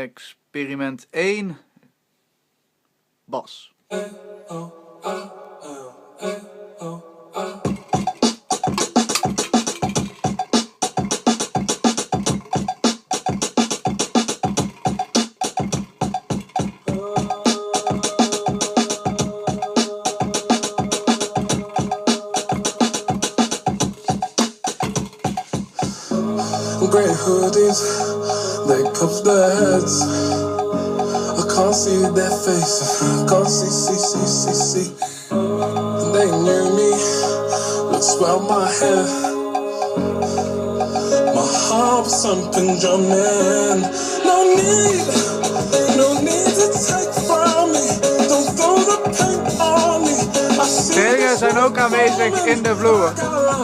Experiment 1. Bas. Grey hoodies, they cover their heads. I can't see their faces, can't see. They knew me, looks well my hair. My heart was thumping, drumming. No need to take from me. Don't throw the paint on me. Steringen zijn ook aanwezig in de vloer.